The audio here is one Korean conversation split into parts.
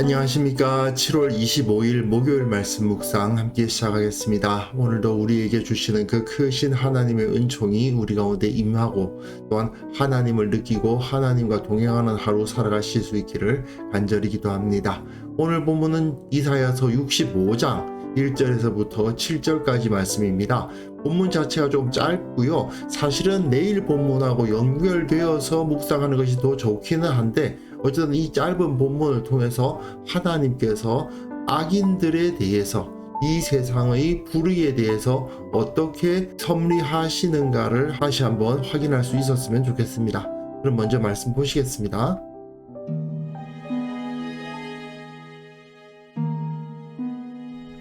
안녕하십니까. 7월 25일 목요일 말씀 묵상 함께 시작하겠습니다. 오늘도 우리에게 주시는 그 크신 하나님의 은총이 우리 가운데 임하고 또한 하나님을 느끼고 하나님과 동행하는 하루 살아가실 수 있기를 간절히 기도합니다. 오늘 본문은 이사야서 65장 1절에서부터 7절까지 말씀입니다. 본문 자체가 좀 짧고요. 사실은 내일 본문하고 연결되어서 묵상하는 것이 더 좋기는 한데 어쨌든 이 짧은 본문을 통해서 하나님께서 악인들에 대해서 이 세상의 불의에 대해서 어떻게 섭리하시는가를 다시 한번 확인할 수 있었으면 좋겠습니다. 그럼 먼저 말씀 보시겠습니다.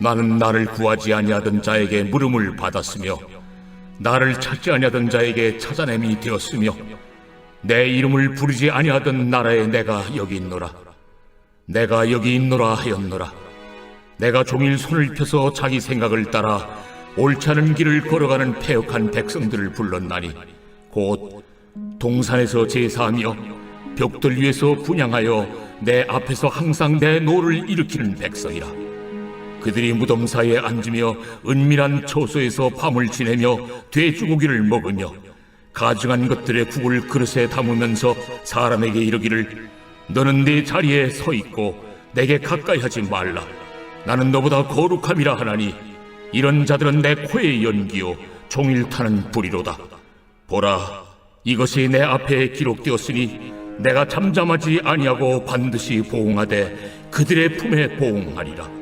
나는 나를 구하지 아니하던 자에게 물음을 받았으며 나를 찾지 아니하던 자에게 찾아냄이 되었으며 내 이름을 부르지 아니하던 나라에 내가 여기 있노라. 내가 여기 있노라 하였노라. 내가 종일 손을 펴서 자기 생각을 따라 옳지 않은 길을 걸어가는 패역한 백성들을 불렀나니 곧 동산에서 제사하며 벽돌 위에서 분향하여 내 앞에서 항상 내 노를 일으키는 백성이라. 그들이 무덤 사이에 앉으며 은밀한 처소에서 밤을 지내며 돼지고기를 먹으며 가증한 것들의 국을 그릇에 담으면서 사람에게 이르기를 너는 네 자리에 서 있고 내게 가까이 하지 말라. 나는 너보다 거룩함이라 하나니 이런 자들은 내 코의 연기요 종일 타는 불이로다. 보라, 이것이 내 앞에 기록되었으니 내가 잠잠하지 아니하고 반드시 보응하되 그들의 품에 보응하리라.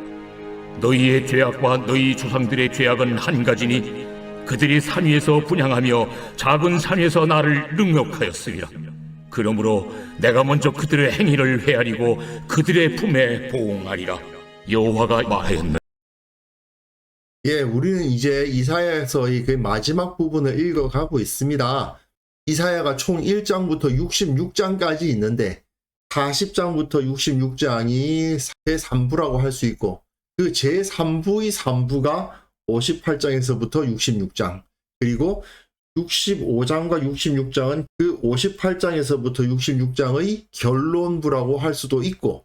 너희의 죄악과 너희 조상들의 죄악은 한 가지니 그들이 산 위에서 분향하며 작은 산 위에서 나를 능욕하였으리라. 그러므로 내가 먼저 그들의 행위를 헤아리고 그들의 품에 보응하리라. 여호와가 말하였느니라. 우리는 이제 이사야서의 그 마지막 부분을 읽어가고 있습니다. 이사야가 총 1장부터 66장까지 있는데 40장부터 66장이 제3부라고 할 수 있고 그 제3부의 3부가 58장에서부터 66장, 그리고 65장과 66장은 그 58장에서부터 66장의 결론부라고 할 수도 있고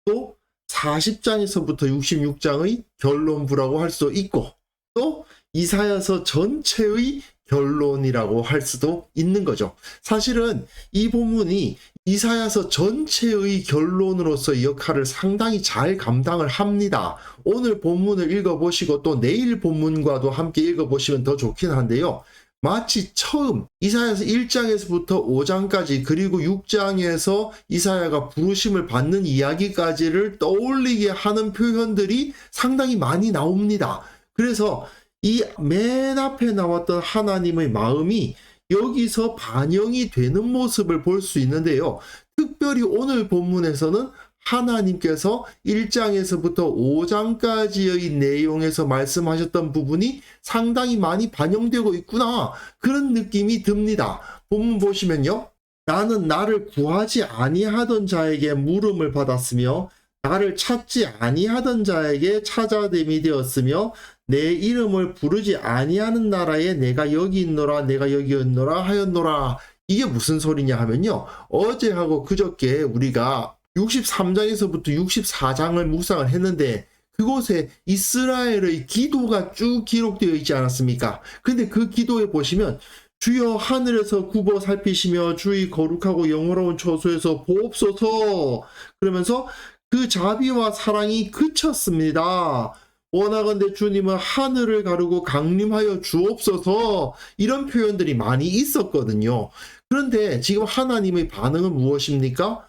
또 40장에서부터 66장의 결론부라고 할 수도 있고 또 이사야서 전체의 결론이라고 할 수도 있는 거죠. 사실은 이 본문이 이사야서 전체의 결론으로서의 역할을 상당히 잘 감당을 합니다. 오늘 본문을 읽어보시고 또 내일 본문과도 함께 읽어보시면 더 좋긴 한데요. 마치 처음 이사야서 1장에서부터 5장까지 그리고 6장에서 이사야가 부르심을 받는 이야기까지를 떠올리게 하는 표현들이 상당히 많이 나옵니다. 그래서 이 맨 앞에 나왔던 하나님의 마음이 여기서 반영이 되는 모습을 볼 수 있는데요. 특별히 오늘 본문에서는 하나님께서 1장에서부터 5장까지의 내용에서 말씀하셨던 부분이 상당히 많이 반영되고 있구나, 그런 느낌이 듭니다. 본문 보시면요. 나는 나를 구하지 아니하던 자에게 물음을 받았으며 나를 찾지 아니하던 자에게 찾아됨이 되었으며 내 이름을 부르지 아니하는 나라에 내가 여기 있노라 내가 여기 있노라 하였노라. 이게 무슨 소리냐 하면요, 어제하고 그저께 우리가 63장에서부터 64장을 묵상을 했는데 그곳에 이스라엘의 기도가 쭉 기록되어 있지 않았습니까? 근데 그 기도에 보시면 주여 하늘에서 굽어 살피시며 주의 거룩하고 영원로운 처소에서 보옵소서 그러면서 그 자비와 사랑이 그쳤습니다. 원하건대 주님은 하늘을 가르고 강림하여 주옵소서, 이런 표현들이 많이 있었거든요. 그런데 지금 하나님의 반응은 무엇입니까?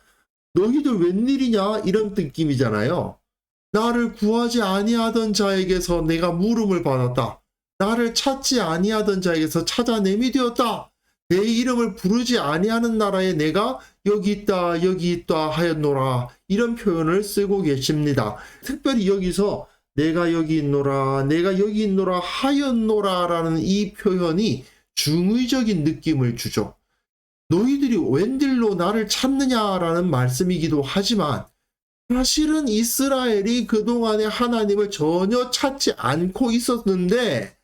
너희들 웬일이냐, 이런 느낌이잖아요. 나를 구하지 아니하던 자에게서 내가 물음을 받았다. 나를 찾지 아니하던 자에게서 찾아냄이 되었다. 내 이름을 부르지 아니하는 나라에 내가 여기 있다 하였노라, 이런 표현을 쓰고 계십니다. 특별히 여기서 내가 여기 있노라 하였노라 라는 이 표현이 중의적인 느낌을 주죠. 너희들이 웬일로 나를 찾느냐라는 말씀이기도 하지만 사실은 이스라엘이 그동안에 하나님을 전혀 찾지 않고 있었는데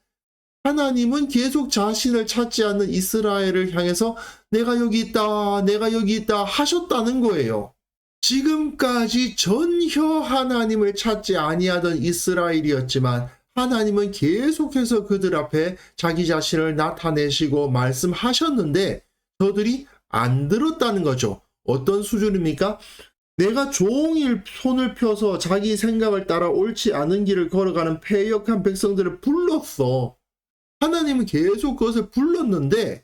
하나님은 계속 자신을 찾지 않는 이스라엘을 향해서 내가 여기 있다 하셨다는 거예요. 지금까지 전혀 하나님을 찾지 아니하던 이스라엘이었지만 하나님은 계속해서 그들 앞에 자기 자신을 나타내시고 말씀하셨는데 저들이 안 들었다는 거죠. 어떤 수준입니까? 내가 종일 손을 펴서 자기 생각을 따라 옳지 않은 길을 걸어가는 패역한 백성들을 불렀어. 하나님은 계속 그것을 불렀는데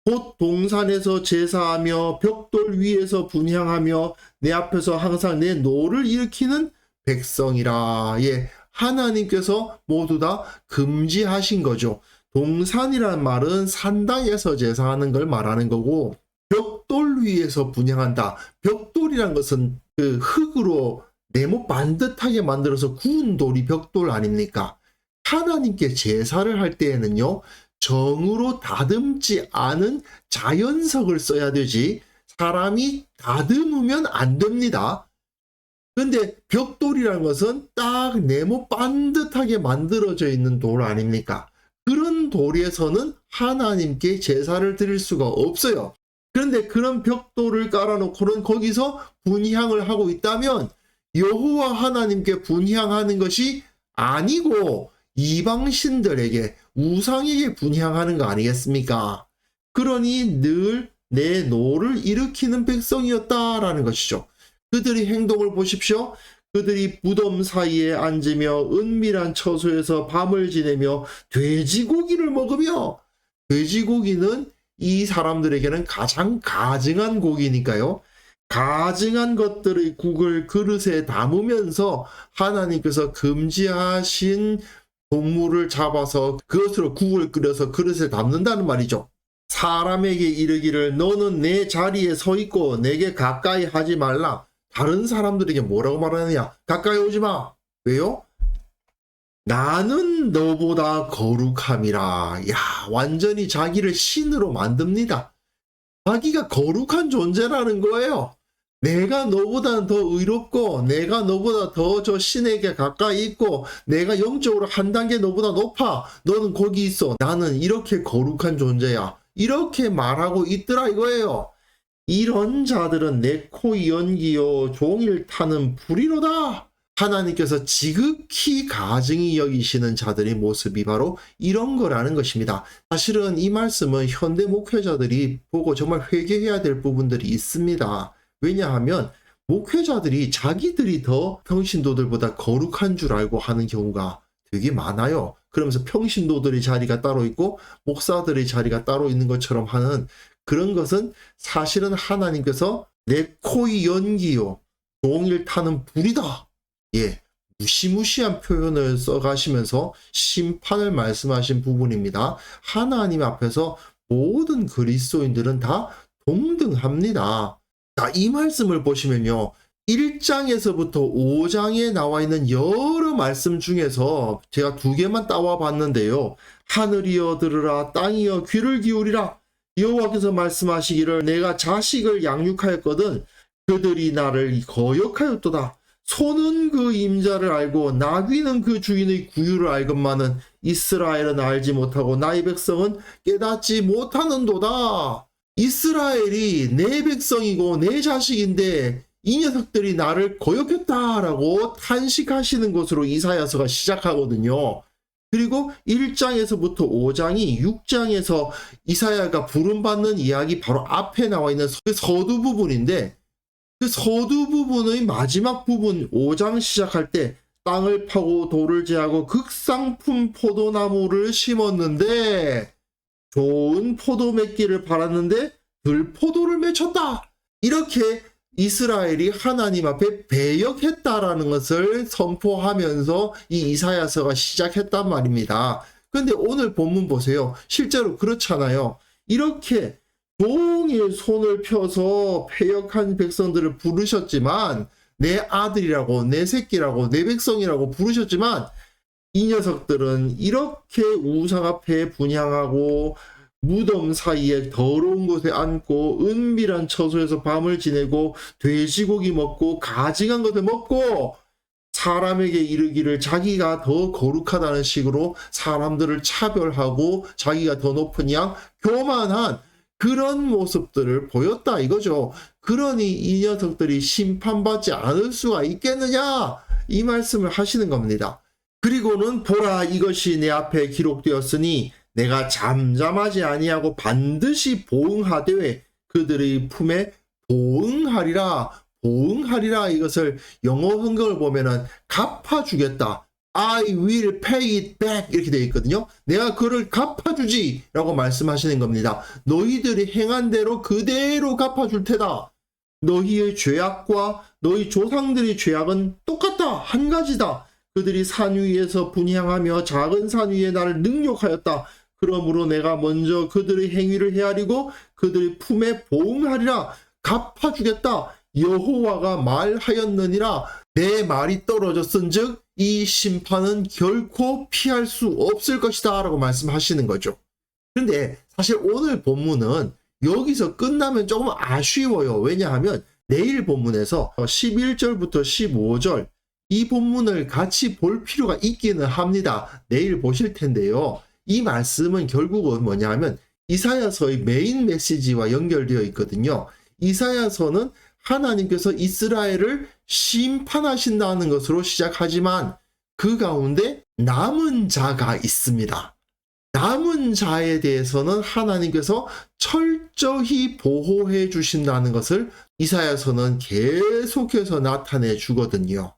곧 동산에서 제사하며 벽돌 위에서 분향하며 내 앞에서 항상 내 노를 일으키는 백성이라. 예, 하나님께서 모두 다 금지하신 거죠. 동산이란 말은 산당에서 제사하는 걸 말하는 거고 벽돌 위에서 분향한다. 벽돌이란 것은 그 흙으로 네모 반듯하게 만들어서 구운 돌이 벽돌 아닙니까? 하나님께 제사를 할 때에는요. 정으로 다듬지 않은 자연석을 써야 되지 사람이 다듬으면 안 됩니다. 근데 벽돌이라는 것은 딱 네모 반듯하게 만들어져 있는 돌 아닙니까? 그런 돌에서는 하나님께 제사를 드릴 수가 없어요. 그런데 그런 벽돌을 깔아놓고는 거기서 분향을 하고 있다면 여호와 하나님께 분향하는 것이 아니고 이방신들에게 우상에게 분향하는 거 아니겠습니까? 그러니 늘 내 노를 일으키는 백성이었다라는 것이죠. 그들의 행동을 보십시오. 그들이 무덤 사이에 앉으며 은밀한 처소에서 밤을 지내며 돼지고기를 먹으며 돼지고기는 이 사람들에게는 가장 가증한 고기니까요. 가증한 것들의 국을 그릇에 담으면서 하나님께서 금지하신 동물을 잡아서 그것으로 국을 끓여서 그릇에 담는다는 말이죠. 사람에게 이르기를 너는 내 자리에 서 있고 내게 가까이 하지 말라. 다른 사람들에게 뭐라고 말하느냐? 가까이 오지 마. 왜요? 나는 너보다 거룩함이라. 야, 완전히 자기를 신으로 만듭니다. 자기가 거룩한 존재라는 거예요. 내가 너보다 더 의롭고 내가 너보다 더 저 신에게 가까이 있고 내가 영적으로 한 단계 너보다 높아. 너는 거기 있어. 나는 이렇게 거룩한 존재야. 이렇게 말하고 있더라 이거예요. 이런 자들은 내 코 연기요 종일 타는 불이로다. 하나님께서 지극히 가증히 여기시는 자들의 모습이 바로 이런 거라는 것입니다. 사실은 이 말씀은 현대 목회자들이 보고 정말 회개해야 될 부분들이 있습니다. 왜냐하면 목회자들이 자기들이 더 평신도들보다 거룩한 줄 알고 하는 경우가 되게 많아요. 그러면서 평신도들의 자리가 따로 있고 목사들의 자리가 따로 있는 것처럼 하는 그런 것은 사실은 하나님께서 내 코의 연기요 종일 타는 불이다. 예, 무시무시한 표현을 써가시면서 심판을 말씀하신 부분입니다. 하나님 앞에서 모든 그리스도인들은 다 동등합니다. 자, 이 말씀을 보시면요. 1장에서부터 5장에 나와 있는 여러 말씀 중에서 제가 2개만 따와 봤는데요. 하늘이여 들으라, 땅이여 귀를 기울이라. 여호와께서 말씀하시기를 내가 자식을 양육하였거든 그들이 나를 거역하였도다. 소는 그 임자를 알고 나귀는 그 주인의 구유를 알건만은 이스라엘은 알지 못하고 나의 백성은 깨닫지 못하는도다. 이스라엘이 내 백성이고 내 자식인데 이 녀석들이 나를 거역했다라고 탄식하시는 것으로 이사야서가 시작하거든요. 그리고 1장에서부터 5장이 6장에서 이사야가 부름받는 이야기 바로 앞에 나와 있는 그 서두 부분인데 그 서두 부분의 마지막 부분 5장 시작할 때 땅을 파고 돌을 제하고 극상품 포도나무를 심었는데 좋은 포도 맺기를 바랐는데 들포도를 맺혔다. 이렇게 이스라엘이 하나님 앞에 배역했다라는 것을 선포하면서 이 이사야서가 시작했단 말입니다. 그런데 오늘 본문 보세요. 실제로 그렇잖아요. 이렇게 종일 손을 펴서 패역한 백성들을 부르셨지만 내 아들이라고 내 새끼라고 내 백성이라고 부르셨지만 이 녀석들은 이렇게 우상 앞에 분향하고 무덤 사이에 더러운 곳에 앉고 은밀한 처소에서 밤을 지내고 돼지고기 먹고 가증한 것을 먹고 사람에게 이르기를 자기가 더 거룩하다는 식으로 사람들을 차별하고 자기가 더 높은 양 교만한 그런 모습들을 보였다 이거죠. 그러니 이 녀석들이 심판받지 않을 수가 있겠느냐, 이 말씀을 하시는 겁니다. 그리고는 보라, 이것이 내 앞에 기록되었으니 내가 잠잠하지 아니하고 반드시 보응하되 그들의 품에 보응하리라. 보응하리라, 이것을 영어 성경을 보면은 갚아주겠다, I will pay it back, 이렇게 되어 있거든요. 내가 그를 갚아주지 라고 말씀하시는 겁니다. 너희들이 행한 대로 그대로 갚아줄 테다. 너희의 죄악과 너희 조상들의 죄악은 똑같다, 한 가지다. 그들이 산 위에서 분향하며 작은 산 위에 나를 능욕하였다. 그러므로 내가 먼저 그들의 행위를 헤아리고 그들의 품에 보응하리라. 갚아주겠다, 여호와가 말하였느니라. 내 말이 떨어졌은즉 이 심판은 결코 피할 수 없을 것이다 라고 말씀하시는 거죠. 그런데 사실 오늘 본문은 여기서 끝나면 조금 아쉬워요. 왜냐하면 내일 본문에서 11절부터 15절 이 본문을 같이 볼 필요가 있기는 합니다. 내일 보실 텐데요. 이 말씀은 결국은 뭐냐면 이사야서의 메인 메시지와 연결되어 있거든요. 이사야서는 하나님께서 이스라엘을 심판하신다는 것으로 시작하지만 그 가운데 남은 자가 있습니다. 남은 자에 대해서는 하나님께서 철저히 보호해 주신다는 것을 이사야서는 계속해서 나타내 주거든요.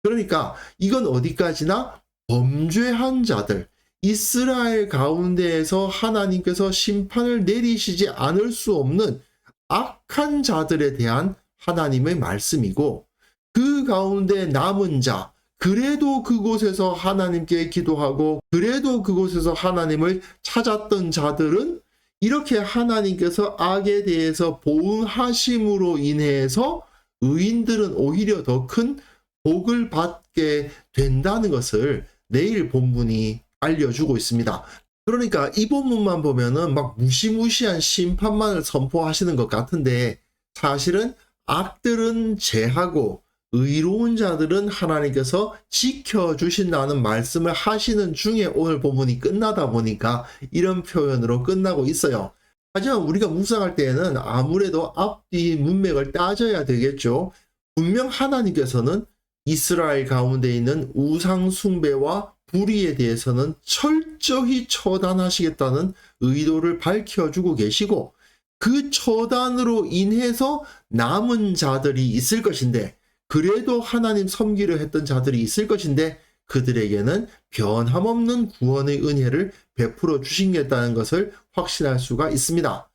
그러니까 이건 어디까지나 범죄한 자들, 이스라엘 가운데에서 하나님께서 심판을 내리시지 않을 수 없는 악한 자들에 대한 하나님의 말씀이고, 그 가운데 남은 자, 그래도 그곳에서 하나님께 기도하고 그래도 그곳에서 하나님을 찾았던 자들은 이렇게 하나님께서 악에 대해서 보응하심으로 인해서 의인들은 오히려 더 큰 복을 받게 된다는 것을 내일 본문이 알려주고 있습니다. 그러니까 이 본문만 보면은 막 무시무시한 심판만을 선포하시는 것 같은데, 사실은 악들은 제하고 의로운 자들은 하나님께서 지켜주신다는 말씀을 하시는 중에 오늘 본문이 끝나다 보니까 이런 표현으로 끝나고 있어요. 하지만 우리가 묵상할 때에는 아무래도 앞뒤 문맥을 따져야 되겠죠. 분명 하나님께서는 이스라엘 가운데 있는 우상 숭배와 불의에 대해서는 철저히 처단하시겠다는 의도를 밝혀주고 계시고, 그 처단으로 인해서 남은 자들이 있을 것인데, 그래도 하나님 섬기려 했던 자들이 있을 것인데 그들에게는 변함없는 구원의 은혜를 베풀어 주시겠다는 것을 확신할 수가 있습니다.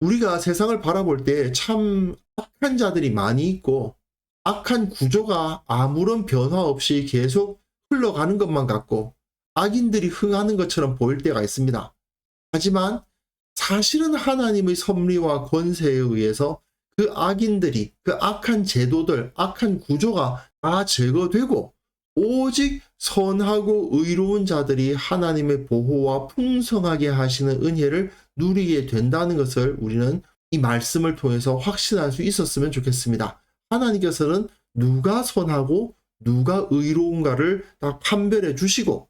우리가 세상을 바라볼 때 참 악한 자들이 많이 있고 악한 구조가 아무런 변화 없이 계속 흘러가는 것만 같고 악인들이 흥하는 것처럼 보일 때가 있습니다. 하지만 사실은 하나님의 섭리와 권세에 의해서 그 악인들이, 그 악한 제도들, 악한 구조가 다 제거되고 오직 선하고 의로운 자들이 하나님의 보호와 풍성하게 하시는 은혜를 누리게 된다는 것을 우리는 이 말씀을 통해서 확신할 수 있었으면 좋겠습니다. 하나님께서는 누가 선하고 누가 의로운가를 딱 판별해 주시고,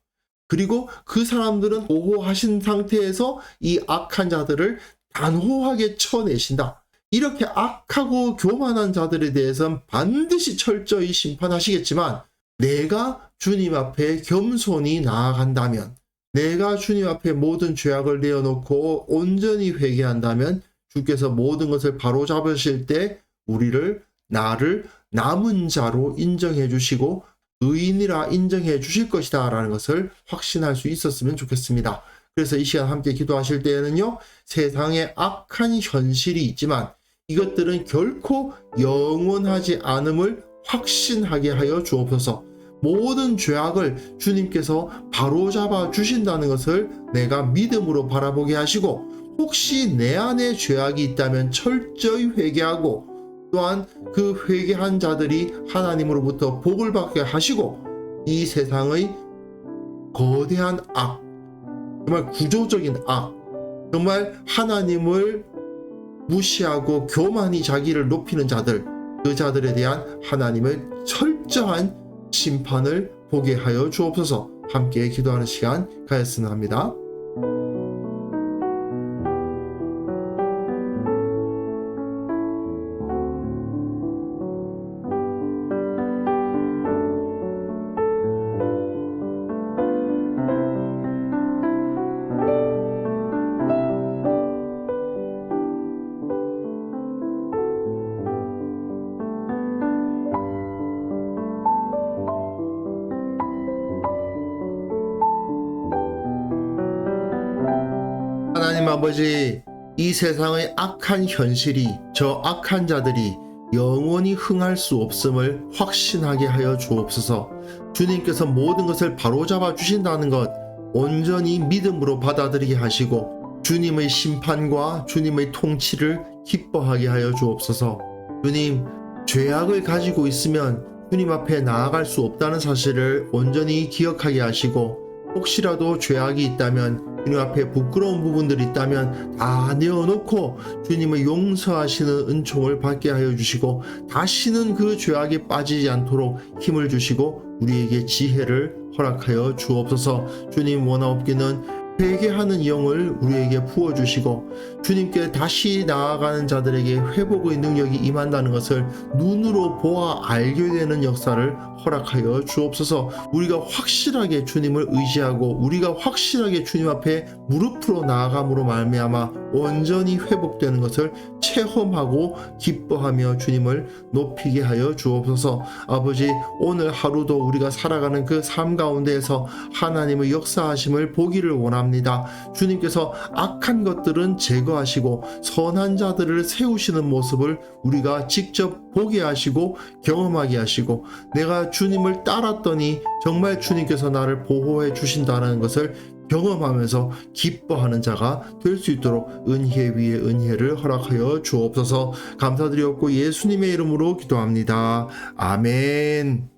그리고 그 사람들은 보호하신 상태에서 이 악한 자들을 단호하게 쳐내신다. 이렇게 악하고 교만한 자들에 대해서는 반드시 철저히 심판하시겠지만, 내가 주님 앞에 겸손히 나아간다면, 내가 주님 앞에 모든 죄악을 내어놓고 온전히 회개한다면 주께서 모든 것을 바로잡으실 때 나를 남은 자로 인정해 주시고 의인이라 인정해 주실 것이다 라는 것을 확신할 수 있었으면 좋겠습니다. 그래서 이 시간 함께 기도하실 때에는요, 세상에 악한 현실이 있지만 이것들은 결코 영원하지 않음을 확신하게 하여 주옵소서. 모든 죄악을 주님께서 바로잡아 주신다는 것을 내가 믿음으로 바라보게 하시고, 혹시 내 안에 죄악이 있다면 철저히 회개하고, 또한 그 회개한 자들이 하나님으로부터 복을 받게 하시고, 이 세상의 거대한 악, 정말 구조적인 악, 정말 하나님을 무시하고 교만히 자기를 높이는 자들, 그 자들에 대한 하나님의 철저한 심판을 보게 하여 주옵소서. 함께 기도하는 시간 가졌으면 합니다. 주님 아버지, 이 세상의 악한 현실이, 저 악한 자들이 영원히 흥할 수 없음을 확신하게 하여 주옵소서. 주님께서 모든 것을 바로잡아 주신다는 것 온전히 믿음으로 받아들이게 하시고 주님의 심판과 주님의 통치를 기뻐하게 하여 주옵소서. 주님, 죄악을 가지고 있으면 주님 앞에 나아갈 수 없다는 사실을 온전히 기억하게 하시고, 혹시라도 죄악이 있다면, 주님 앞에 부끄러운 부분들이 있다면 다 내어놓고 주님의 용서하시는 은총을 받게 하여 주시고, 다시는 그 죄악에 빠지지 않도록 힘을 주시고 우리에게 지혜를 허락하여 주옵소서. 주님, 원하옵기는 회개하는 영을 우리에게 부어주시고 주님께 다시 나아가는 자들에게 회복의 능력이 임한다는 것을 눈으로 보아 알게 되는 역사를 허락하여 주옵소서. 우리가 확실하게 주님을 의지하고 우리가 확실하게 주님 앞에 무릎으로 나아감으로 말미암아 온전히 회복되는 것을 체험하고 기뻐하며 주님을 높이게 하여 주옵소서. 아버지, 오늘 하루도 우리가 살아가는 그 삶 가운데에서 하나님의 역사하심을 보기를 원합니다. 주님께서 악한 것들은 제거하시고 선한 자들을 세우시는 모습을 우리가 직접 보게 하시고 경험하게 하시고, 내가 주님을 따랐더니 정말 주님께서 나를 보호해 주신다는 것을 경험하면서 기뻐하는 자가 될 수 있도록 은혜 위에 은혜를 허락하여 주옵소서. 감사드리옵고 예수님의 이름으로 기도합니다. 아멘.